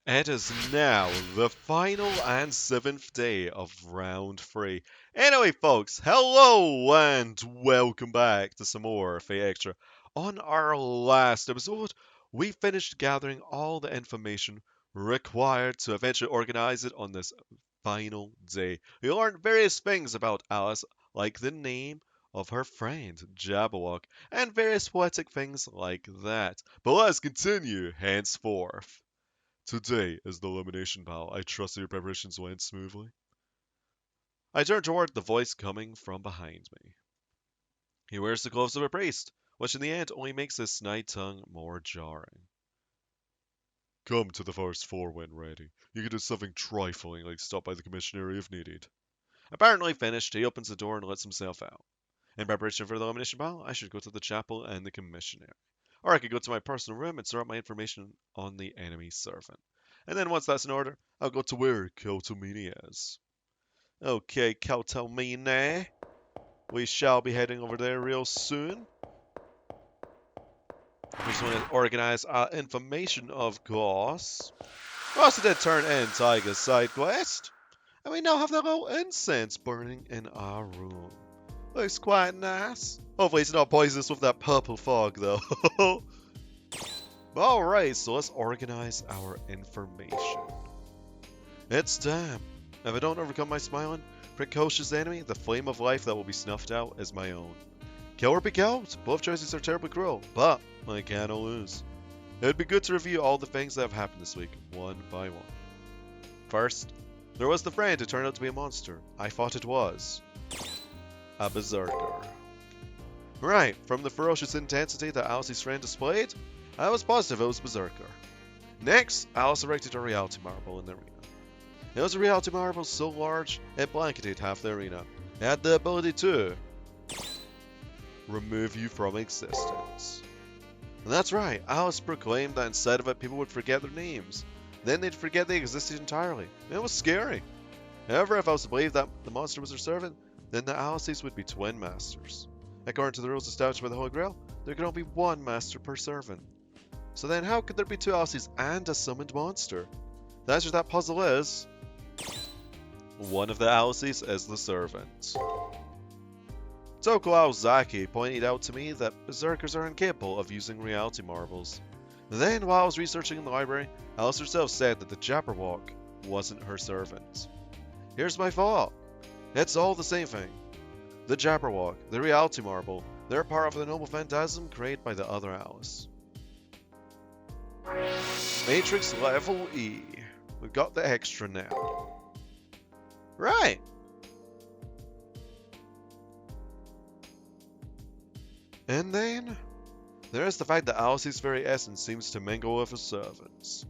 It is now the final and 7th day of round 3. Anyway, folks, hello and welcome back to some more Fate Extra. On our last episode, we finished gathering all the information required to eventually organize it on this final day. We learned various things about Alice, like the name of her friend, Jabberwock, and various poetic things like that. But let's continue henceforth. Today is the Elimination Battle. I trust that your preparations went smoothly. I turn toward the voice coming from behind me. He wears the gloves of a priest, which in the end only makes his snide tongue more jarring. Come to the first floor when ready. You can do something trifling like stop by the commissionary if needed. Apparently finished, he opens the door and lets himself out. In preparation for the Elimination Battle, I should go to the chapel and the commissionary. Or I could go to my personal room and sort out my information on the enemy servant. And then once that's in order, I'll go to where Keltomini is. Okay, Keltomini. We shall be heading over there real soon. We just want to organize our information, of course. We also did turn in Tiger's side quest. And we now have that little incense burning in our room. Looks quite nice. Hopefully it's not poisonous with that purple fog, though. Alright, so let's organize our information. It's time. If I don't overcome my smiling, precocious enemy, the flame of life that will be snuffed out is my own. Kill or be killed. Both choices are terribly cruel, but I cannot lose. It would be good to review all the things that have happened this week, one by one. First, there was the friend who turned out to be a monster. I thought it was a berserker. Right, from the ferocious intensity that Alice's friend displayed, I was positive it was berserker. Next, Alice erected a reality marble in the arena. It was a reality marble so large it blanketed half the arena. It had the ability to remove you from existence. And that's right, Alice proclaimed that inside of it people would forget their names. Then they'd forget they existed entirely. It was scary. However, if I was to believe that the monster was her servant, then the Alices would be twin masters. According to the rules established by the Holy Grail, there could only be one master per servant. So then how could there be two Alices and a summoned monster? The answer to that puzzle is one of the Alices is the servant. Toko Aozaki pointed out to me that berserkers are incapable of using reality marbles. Then, while I was researching in the library, Alice herself said that the Jabberwock wasn't her servant. Here's my thought. It's all the same thing. The Jabberwock, the reality marble, they're part of the noble phantasm created by the other Alice. Matrix level E. We've got the extra now. Right. And then, there's the fact that Alice's very essence seems to mingle with her servants.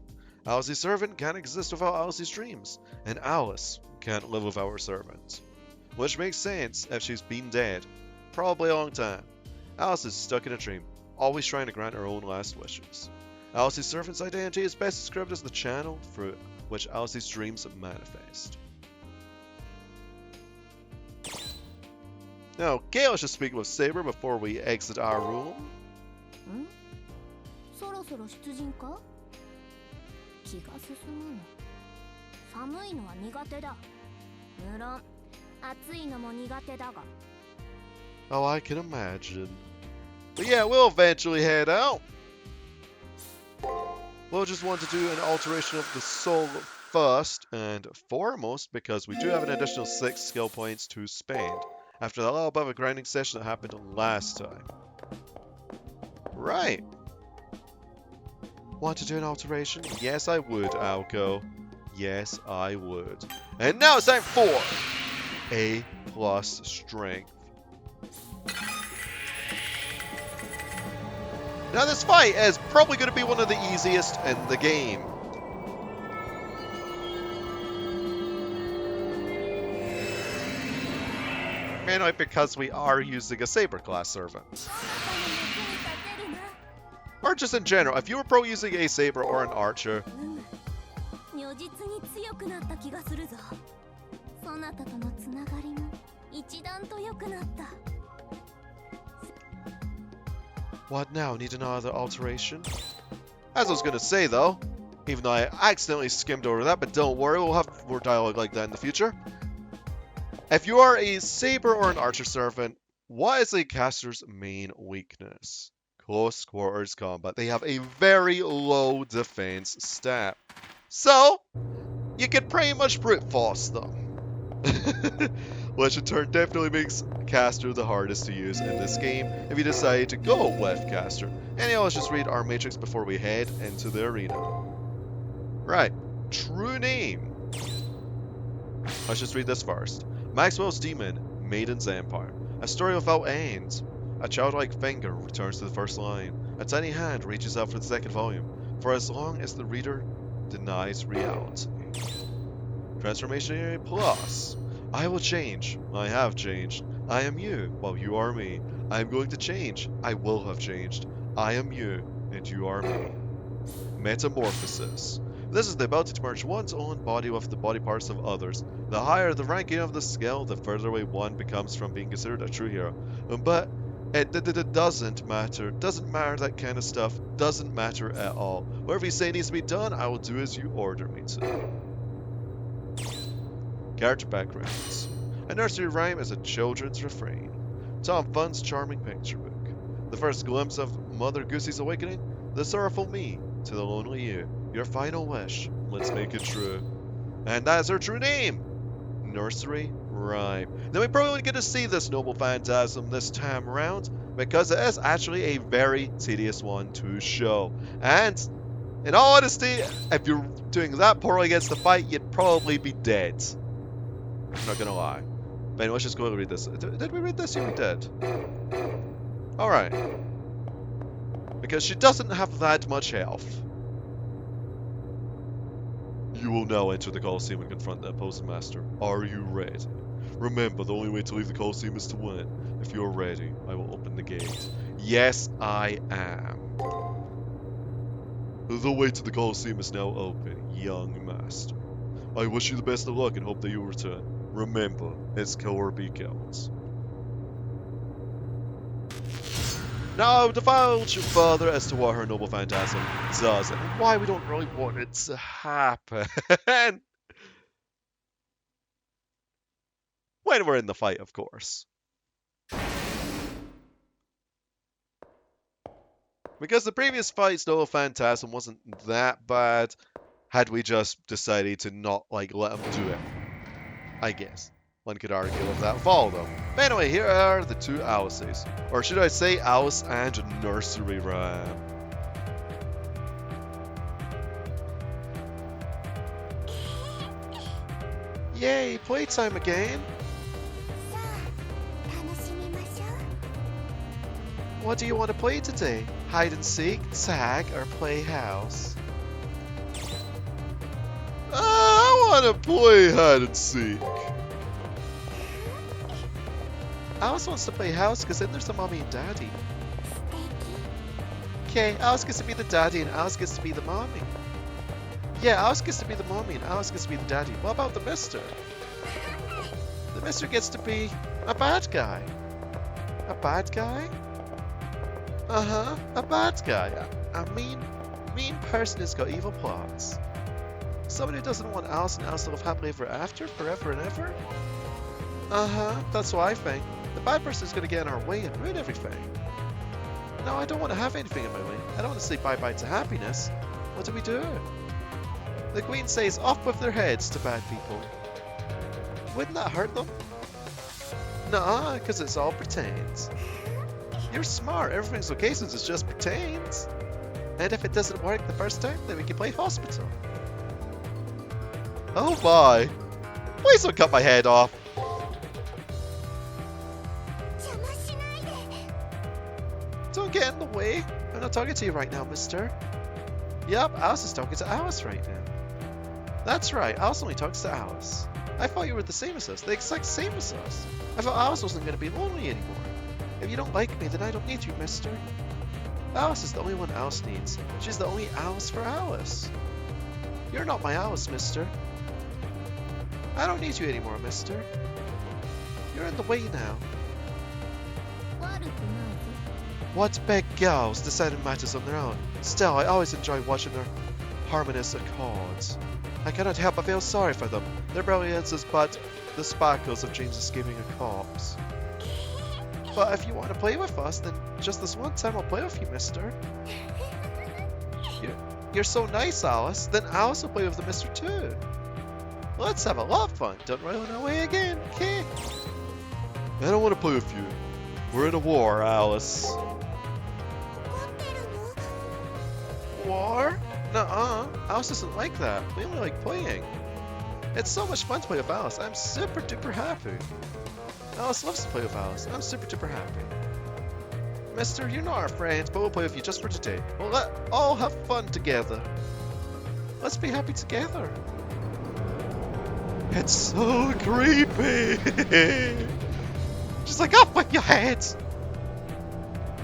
Alice's servant can't exist without Alice's dreams, and Alice can't live without her servant. Which makes sense if she's been dead, probably a long time. Alice is stuck in a dream, always trying to grant her own last wishes. Alice's servant's identity is best described as the channel through which Alice's dreams manifest. Okay, let's just speak with Saber before we exit our room. そろそろ出陣か気が進むの寒いのは苦手だ無論暑いのも苦手だが Oh, I can imagine. But yeah, we'll eventually head out. We'll just want to do an alteration of the soul first and foremost because we do have an additional 6 skill points to spend after the little bit of a grinding session that happened last time. Right. Want to do an alteration? Yes, I would, Alco. Yes, I would. And now it's time for A+ strength. Now this fight is probably going to be one of the easiest in the game. Mainly because we are using a Saber class servant. Or just in general, if you were pro using a Saber or an Archer, what now? Need another alteration? As I was gonna say though, Even though I accidentally skimmed over that, but don't worry, we'll have more dialogue like that in the future. If you are a saber or an archer servant, what is a caster's main weakness? Close quarters combat. They have a very low defense stat. So, you can pretty much brute force them. Which in turn definitely makes caster the hardest to use in this game if you decide to go with caster. Anyhow, let's just read our matrix before we head into the arena. Right, true name. Let's just read this first. Maxwell's Demon, Maiden's Empire. A story without end. A childlike finger returns to the first line. A tiny hand reaches out for the second volume. For as long as the reader denies reality. Transformation Area Plus. I will change. I have changed. I am you, while you are me. I am going to change. I will have changed. I am you, and you are me. Metamorphosis. This is the ability to merge one's own body with the body parts of others. The higher the ranking of the skill, the further away one becomes from being considered a true hero. But it doesn't matter. Doesn't matter, that kind of stuff. Doesn't matter at all. Whatever you say needs to be done, I will do as you order me to. Character backgrounds. A nursery rhyme is a children's refrain. Tom Funn's charming picture book. The first glimpse of Mother Goosey's awakening. The sorrowful me to the lonely you. Your final wish. Let's make it true. And that is her true name. Nursery rhyme. Now we probably won't get to see this noble phantasm this time around because it is actually a very tedious one to show. And in all honesty, if you're doing that poorly against the fight, you'd probably be dead. I'm not gonna lie. But anyway, let's just go and read this. Did we read this? Yeah, we did. Alright. Because she doesn't have that much health. You will now enter the Colosseum and confront the opposing master. Are you ready? Remember, the only way to leave the Colosseum is to win. If you're ready, I will open the gate. Yes, I am. The way to the Colosseum is now open, young master. I wish you the best of luck and hope that you return. Remember, it's kill or be killed. Now, divulge further as to what her noble phantasm does and why we don't really want it to happen. When we're in the fight, of course. Because the previous fight's noble phantasm wasn't that bad, had we just decided to not, let him do it. I guess. One could argue with that fall, though. But anyway, here are the two Alices. Or should I say Alice and Nursery Rhyme. Yay, playtime again! What do you want to play today? Hide and seek, tag, or play house? I want to play hide and seek. Alice wants to play house because then there's a mommy and daddy. Okay, Alice gets to be the daddy and Alice gets to be the mommy. Yeah, Alice gets to be the mommy and Alice gets to be the daddy. What about the mister? The mister gets to be a bad guy. A bad guy? Uh-huh, a bad guy. A mean person who's got evil plots. Someone who doesn't want Alice and Alice to live happily ever after, forever and ever? Uh-huh, that's what I think. The bad person is going to get in our way and ruin everything. No, I don't want to have anything in my way. I don't want to say bye-bye to happiness. What do we do? The Queen says off with their heads to bad people. Wouldn't that hurt them? Nuh-uh, because it's all pretend. You're smart. Everything's okay since it's just pretend. And if it doesn't work the first time, then we can play hospital. Oh my! Please don't cut my head off! Don't get in the way! I'm not talking to you right now, mister. Yep, Alice is talking to Alice right now. That's right, Alice only talks to Alice. I thought you were the same as us, the exact same as us. I thought Alice wasn't going to be lonely anymore. If you don't like me, then I don't need you, mister. Alice is the only one Alice needs. She's the only Alice for Alice. You're not my Alice, mister. I don't need you anymore, mister. You're in the way now. What big girls deciding matters on their own? Still, I always enjoy watching their harmonious accords. I cannot help but feel sorry for them. Their brilliance is but the sparkles of dreams escaping a corpse. But if you want to play with us, then just this one time I'll play with you, mister. You're so nice, Alice. Then Alice will play with the mister too. Let's have a lot of fun. Don't run away again, okay? I don't want to play with you. We're in a war, Alice. War? Nuh-uh. Alice doesn't like that. We only like playing. It's so much fun to play with Alice. I'm super duper happy. Alice loves to play with Alice. I'm super duper happy. Mister, you're not our friend, but we'll play with you just for today. We'll let all have fun together. Let's be happy together. It's so creepy. She's like, up with your heads.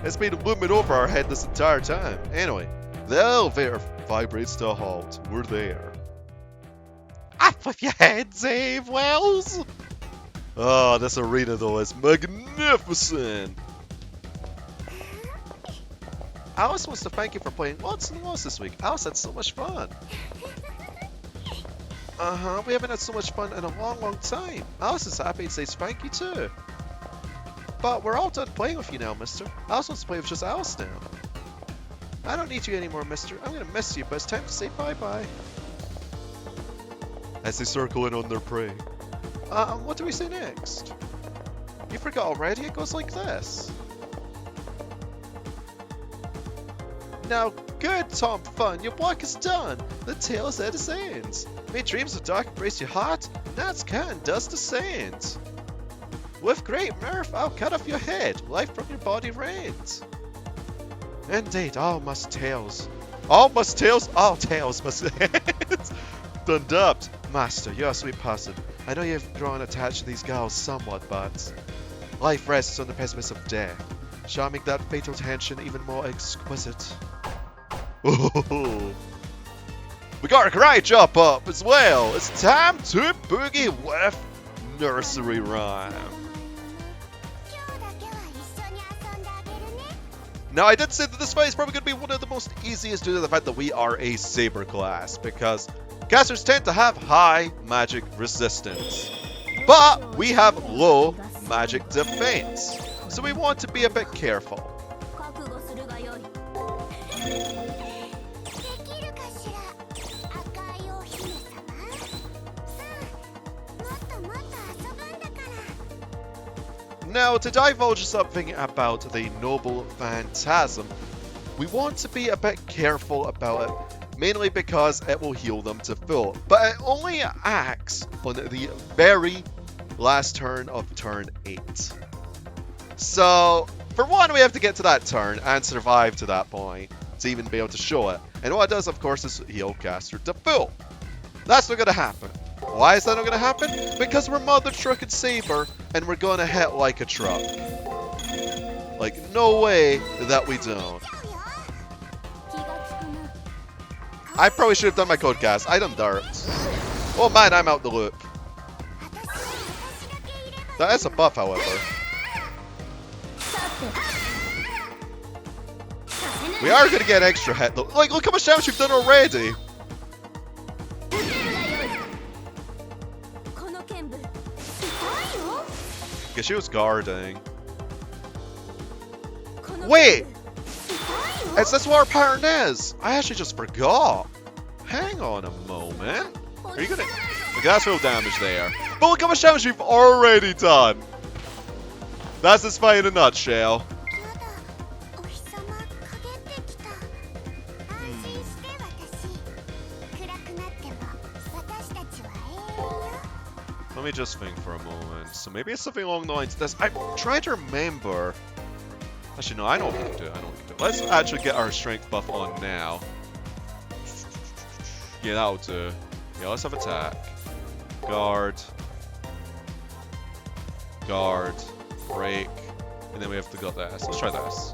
It's been looming over our head this entire time. Anyway, the elevator vibrates to a halt. We're there. Up with your heads, Dave Wells. Oh, this arena though is magnificent. Alice wants to thank you for playing lots and lots this week. Alice had so much fun. We haven't had so much fun in a long, long time. Alice is happy and says thank you too. But we're all done playing with you now, mister. Alice wants to play with just Alice now. I don't need you anymore, mister. I'm gonna miss you, but it's time to say bye-bye. As they circle in on their prey. What do we say next? You forgot already? It goes like this. Now, good Tom Fun, your work is done. The tale is at its end. May dreams of dark embrace your heart, Nat's can dust descend. With great mirth, I'll cut off your head, life from your body reigns. Indeed, all tales must end. Done dubbed. Master, you're a sweet person. I know you've grown attached to these girls somewhat, but life rests on the precipice of death. Shall I make that fatal tension even more exquisite? Ooh. We got a great job up as well. It's time to boogie with Nursery Rhyme. Now, I did say that this fight is probably going to be one of the most easiest due to the fact that we are a Saber class, because casters tend to have high magic resistance, but we have low magic defense, so we want to be a bit careful. Now, to divulge something about the noble Phantasm, we want to be a bit careful about it, mainly because it will heal them to full, but it only acts on the very last turn of turn 8. So, for one, we have to get to that turn and survive to that point to even be able to show it, and what it does, of course, is heal caster to full. That's not going to happen. Why is that not going to happen? Because we're Mother Truck and Saber, and we're going to hit like a truck. Like, no way that we don't. I probably should have done my code cast. I done darts. Oh man, I'm out the loop. That is a buff, however. We are going to get extra hit though. Like, look how much damage we've done already. Okay, she was guarding. Wait! Is this what our pattern is? I actually just forgot. Hang on a moment. Are you gonna... Okay, that's real damage there. But look how much damage we've already done. That's this fight in a nutshell. Let me just think for a moment. So maybe it's something along the lines of this. I'm trying to remember. Actually, no, I know what we can do. Let's actually get our strength buff on now. Yeah, that'll do. Yeah, let's have attack. Guard. Guard. Break. And then we have to go this. Let's try this.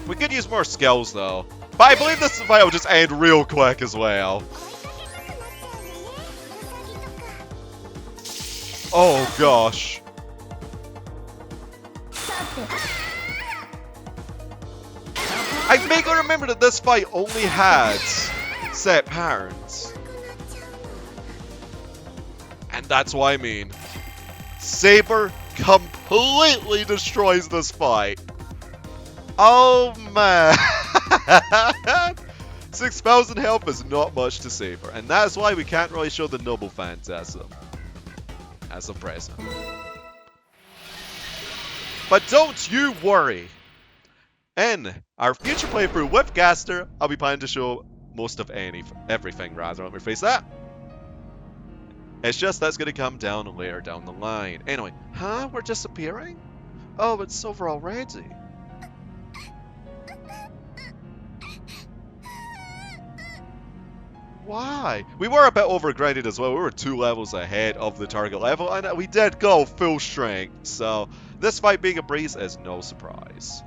We could use more skills, though. But I believe this fight will just end real quick as well. Oh, gosh. I vaguely remember that this fight only had set patterns. And that's what I mean. Saber completely destroys this fight. Oh man. 6,000 health is not much to Saber, and that's why we can't really show the noble Phantasm as of present. But don't you worry. In our future playthrough with Gaster, I'll be planning to show most of everything rather. Let me rephrase that. It's just that's going to come down later down the line. Anyway, huh? We're disappearing? Oh, it's over already. Why? We were a bit overgraded as well. We were 2 levels ahead of the target level, and we did go full strength, so this fight being a breeze is no surprise.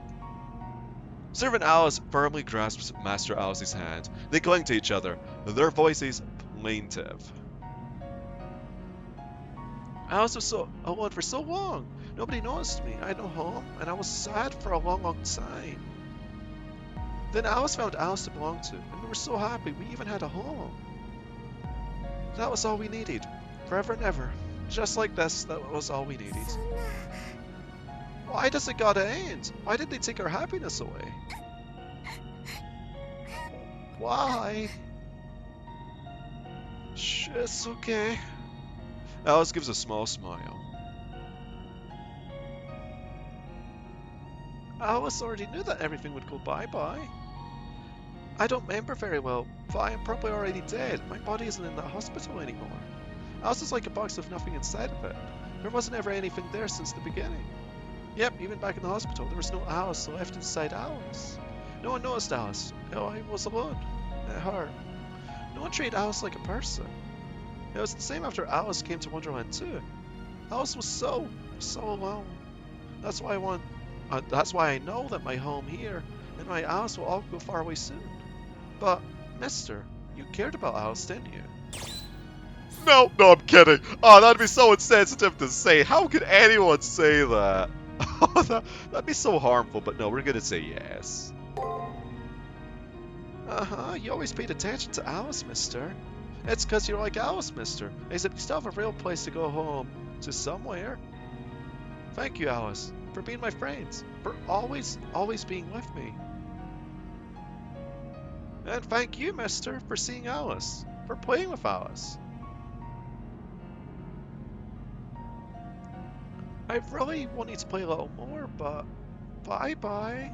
Servant Alice firmly grasps Master Alice's hand. They cling to each other, their voices plaintive. Alice was so alone for so long. Nobody noticed me. I had no home, and I was sad for a long, long time. Then Alice found Alice to belong to, and we were so happy we even had a home. That was all we needed. Forever and ever. Just like this, that was all we needed. Why does it gotta end? Why did they take our happiness away? Why? Shh, it's okay. Alice gives a small smile. Alice already knew that everything would go bye-bye. I don't remember very well, but I am probably already dead. My body isn't in that hospital anymore. Alice is like a box with nothing inside of it. There wasn't ever anything there since the beginning. Yep, even back in the hospital, there was no Alice left inside Alice. No one noticed Alice. I was alone. It hurt. No one treated Alice like a person. It was the same after Alice came to Wonderland too. Alice was so alone. That's why that's why I know that my home here and my Alice will all go far away soon. But, mister, you cared about Alice, didn't you? No, I'm kidding. Oh, that'd be so insensitive to say. How could anyone say that? Oh, that'd be so harmful, but no, we're gonna say yes. Uh-huh, you always paid attention to Alice, mister. It's because you're like Alice, mister. Except you still have a real place to go home to somewhere. Thank you, Alice, for being my friends, for always being with me. And thank you, mister, for seeing Alice, for playing with Alice. I really wanted to play a little more, but bye-bye.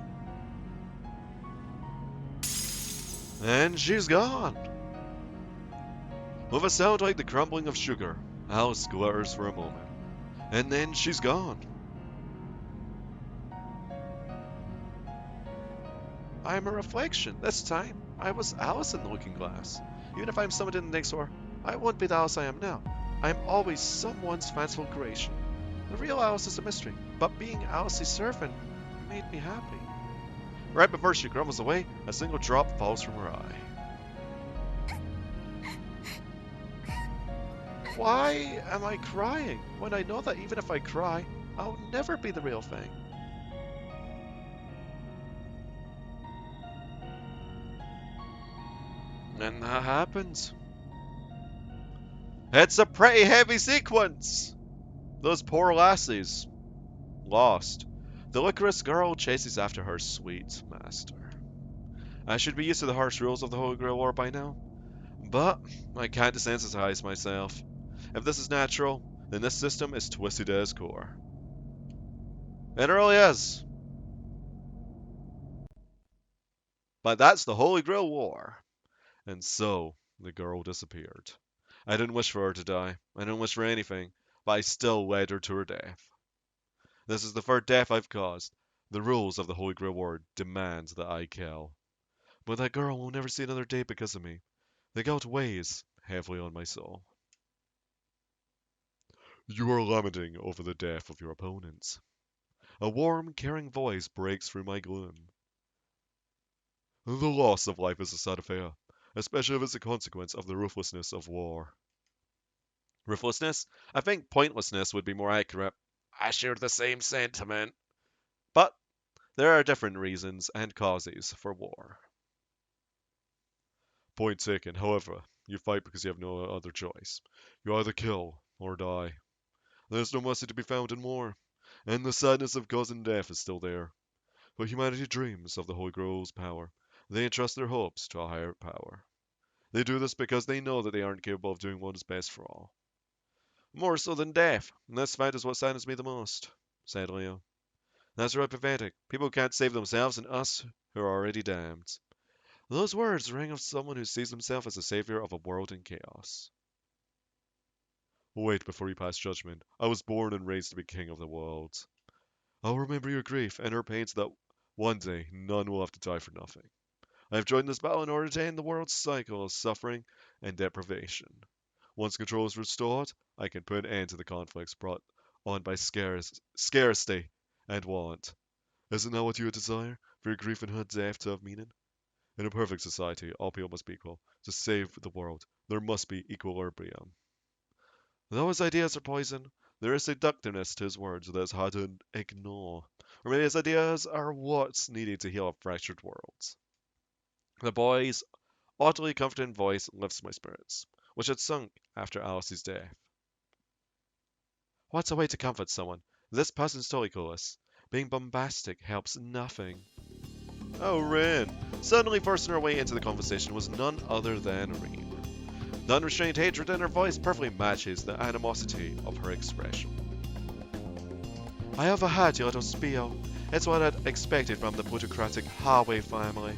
And she's gone. With a sound like the crumbling of sugar, Alice glitters for a moment. And then she's gone. I am a reflection. This time, I was Alice in the looking glass. Even if I'm summoned in the next war, I won't be the Alice I am now. I am always someone's fanciful creation. The real Alice is a mystery, but being Alice's servant made me happy. Right before she grumbles away, a single drop falls from her eye. Why am I crying when I know that even if I cry, I'll never be the real thing? And that happens. It's a pretty heavy sequence! Those poor lassies. Lost. The licorice girl chases after her sweet master. I should be used to the harsh rules of the Holy Grail War by now, but I can't desensitize myself. If this is natural, then this system is twisted at its core. It really is. But that's the Holy Grail War. And so, the girl disappeared. I didn't wish for her to die. I didn't wish for anything, but I still led her to her death. This is the third death I've caused. The rules of the Holy Grail War demand that I kill. But that girl will never see another day because of me. The guilt weighs heavily on my soul. You are lamenting over the death of your opponents. A warm, caring voice breaks through my gloom. The loss of life is a sad affair, especially if it's a consequence of the ruthlessness of war. Ruthlessness? I think pointlessness would be more accurate. I share the same sentiment. But There are different reasons and causes for war. Point taken. However, you fight because you have no other choice. You either kill or die. There's no mercy to be found in war, and the sadness of causing death is still there. But humanity dreams of the Holy Grail's power. They entrust their hopes to a higher power. They do this because they know that they aren't capable of doing what is best for all. More so than death. And this fact is what saddens me the most, said Leo. That's right, pathetic. People who can't save themselves and us who are already damned. Those words ring of someone who sees himself as the savior of a world in chaos. Wait before you pass judgment. I was born and raised to be king of the world. I'll remember your grief and your pain so that one day none will have to die for nothing. I have joined this battle in order to end the world's cycle of suffering and deprivation. Once control is restored, I can put an end to the conflicts brought on by scarcity and want. Isn't that what you would desire? For your grief and her death to have meaning? In a perfect society, all people must be equal. To save the world, there must be equilibrium. Though his ideas are poison, there is seductiveness to his words that is hard to ignore. Or maybe his ideas are what's needed to heal a fractured world. The boy's oddly confident voice lifts my spirits, which had sunk after Alice's death. What's a way to comfort someone? This person's totally clueless. Being bombastic helps nothing. Oh, Rin! Suddenly forcing her way into the conversation was none other than Rin. The unrestrained hatred in her voice perfectly matches the animosity of her expression. I overheard your little spiel. It's what I'd expected from the plutocratic Harvey family.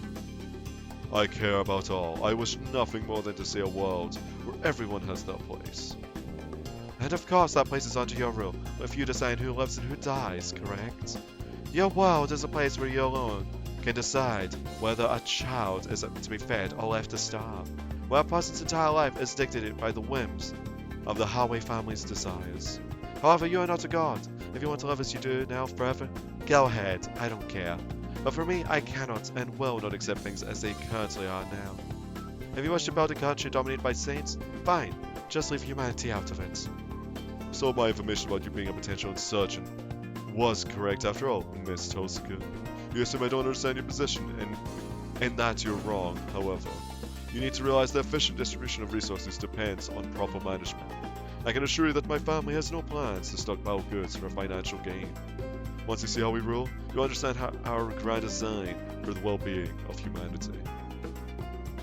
I care about all. I wish nothing more than to see a world where everyone has their place. And of course that place is under your rule, if you decide who lives and who dies, correct? Your world is a place where you alone can decide whether a child is to be fed or left to starve, where a person's entire life is dictated by the whims of the Harvey family's desires. However, you are not a god. If you want to live as you do now forever, go ahead, I don't care. But for me, I cannot and will not accept things as they currently are now. If you wish to build a country dominated by saints, fine, just leave humanity out of it. So my information about you being a potential insurgent was correct after all, Miss Tosca. You assume I don't understand your position, and that you're wrong, however. You need to realize the efficient distribution of resources depends on proper management. I can assure you that my family has no plans to stockpile goods for financial gain. Once you see how we rule, you'll understand our grand design for the well-being of humanity.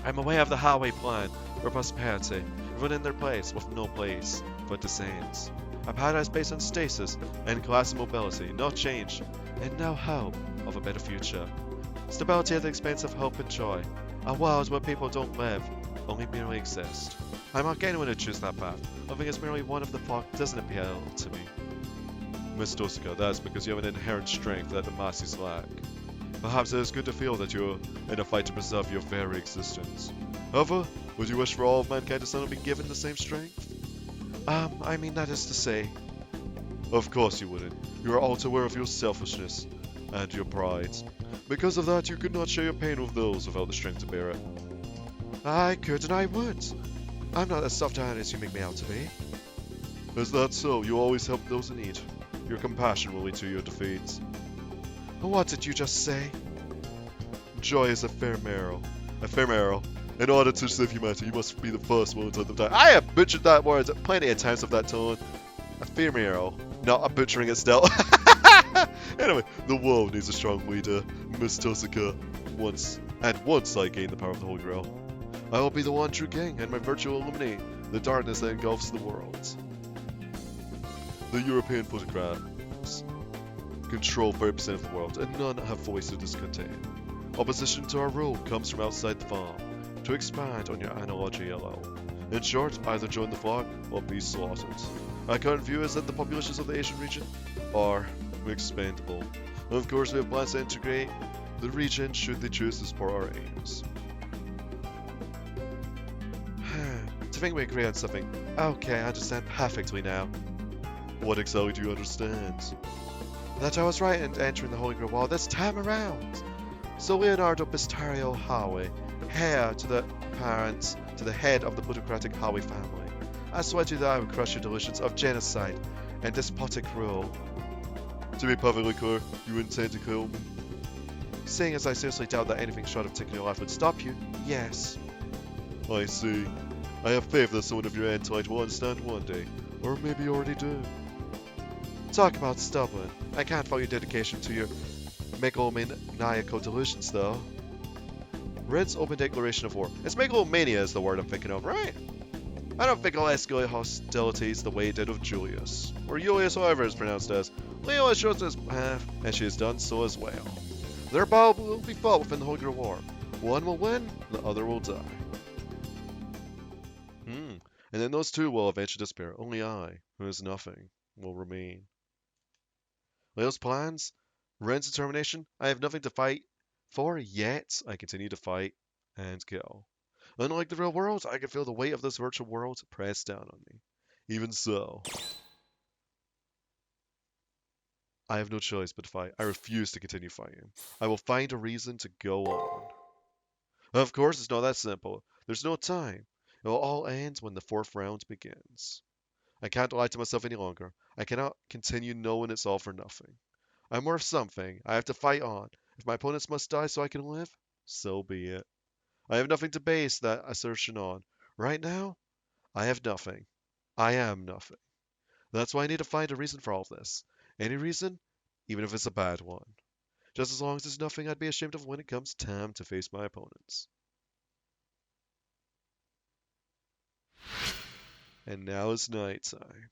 I'm aware of the highway plan for prosperity, everyone in their place with no place but descent. A paradise based on stasis and class and mobility, no change, and no hope of a better future. Stability at the expense of hope and joy. A world where people don't live, only merely exist. I mark anyone who chooses that path. Living as merely one of the flock doesn't appeal to me. Miss Dosica, that is because you have an inherent strength that the masses lack. Perhaps it is good to feel that you're in a fight to preserve your very existence. However, would you wish for all of mankind to suddenly be given the same strength? I mean that is to say... Of course you wouldn't. You are all too aware of your selfishness and your pride. Because of that, you could not share your pain with those without the strength to bear it. I could and I would. I'm not as soft-hearted as you make me out to be. Is that so? You always help those in need. Your compassion will lead to your defeats. What did you just say? Joy is ephemeral. Ephemeral. In order to save humanity, you must be the first one to die. I have butchered that word plenty of times of that tone. Ephemeral. No, I'm butchering it still. Anyway, the world needs a strong leader, Miss Tosca. Once I gain the power of the Holy Grail, I will be the one true king, and my virtue will illuminate the darkness that engulfs the world. The European plutocrats control 30% of the world, and none have voiced their discontent. Opposition to our rule comes from outside the farm. To expand on your analogy, alone. In short, either join the flock or be slaughtered. Our current view is that the populations of the Asian region are expendable. Of course, we have plans to integrate the region should they choose to support our aims. To think we agree on something. Okay, I understand perfectly now. What exactly do you understand? That I was right in entering the Holy Grail Wall this time around. So Leonardo Bistario Howe, heir to the head of the plutocratic Howe family. I swear to you that I will crush your delusions of genocide and despotic rule. To be perfectly clear, you intend to kill me? Seeing as I seriously doubt that anything short of taking your life would stop you, yes. I see. I have faith that someone of your intellect will understand one day, or maybe you already do. Talk about stubborn. I can't fault your dedication to your megalomaniacal delusions, though. Red's open declaration of war. It's megalomania is the word I'm thinking of, right? I don't think I'll escalate hostilities the way it did with Julius, or Julius, however it's pronounced as. Leo has chosen his path, and she has done so as well. Their battle will be fought within the Hunger War. One will win, the other will die. And then those two will eventually disappear. Only I, who is nothing, will remain. Leo's plans, Ren's determination, I have nothing to fight for, yet I continue to fight and kill. Unlike the real world, I can feel the weight of this virtual world press down on me. Even so, I have no choice but to fight. I refuse to continue fighting. I will find a reason to go on. Of course, it's not that simple. There's no time. It will all end when the fourth round begins. I can't lie to myself any longer. I cannot continue knowing it's all for nothing. I'm worth something. I have to fight on. If my opponents must die so I can live, so be it. I have nothing to base that assertion on. Right now, I have nothing. I am nothing. That's why I need to find a reason for all of this. Any reason, even if it's a bad one. Just as long as there's nothing I'd be ashamed of when it comes time to face my opponents. And now it's nighttime.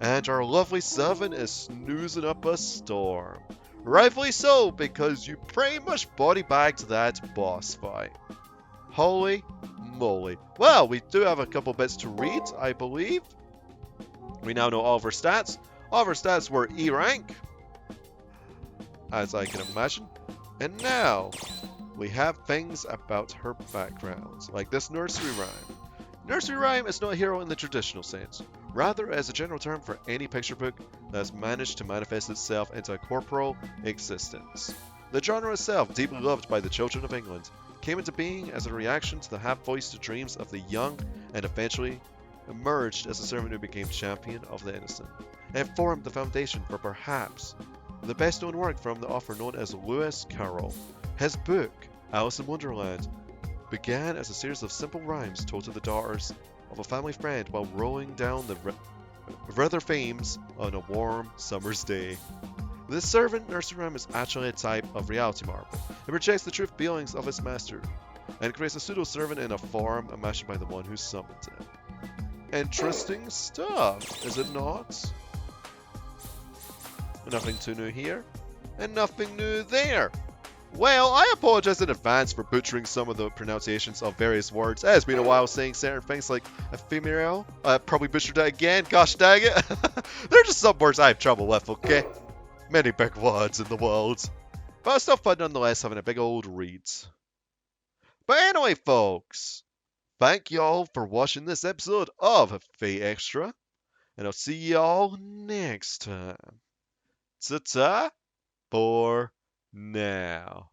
And our lovely Seven is snoozing up a storm. Rightfully so, because you pretty much body bagged that boss fight. Holy moly. Well, we do have a couple bits to read, I believe. We now know all of her stats. All of her stats were E rank, as I can imagine. And now, we have things about her background, like this nursery rhyme. Nursery rhyme is not a hero in the traditional sense, rather as a general term for any picture book that has managed to manifest itself into a corporal existence. The genre itself, deeply loved by the children of England, came into being as a reaction to the half-voiced dreams of the young and eventually emerged as a servant who became champion of the innocent. It formed the foundation for perhaps the best known work from the author known as Lewis Carroll. His book, Alice in Wonderland, began as a series of simple rhymes told to the daughters of a family friend while rowing down the River Thames on a warm summer's day. This servant nursery rhyme is actually a type of reality marble. It projects the truth feelings of its master, and creates a pseudo-servant in a form imagined by the one who summoned it. Interesting stuff, is it not? Nothing too new here, and nothing new there. Well, I apologize in advance for butchering some of the pronunciations of various words. It's been a while saying certain things like ephemeral. I probably butchered that again, gosh dang it. They're just some words I have trouble with, okay? Many big words in the world. But it's still fun nonetheless having a big old read. But anyway, folks, thank y'all for watching this episode of Fate Extra. And I'll see y'all next time. Ta-ta for now.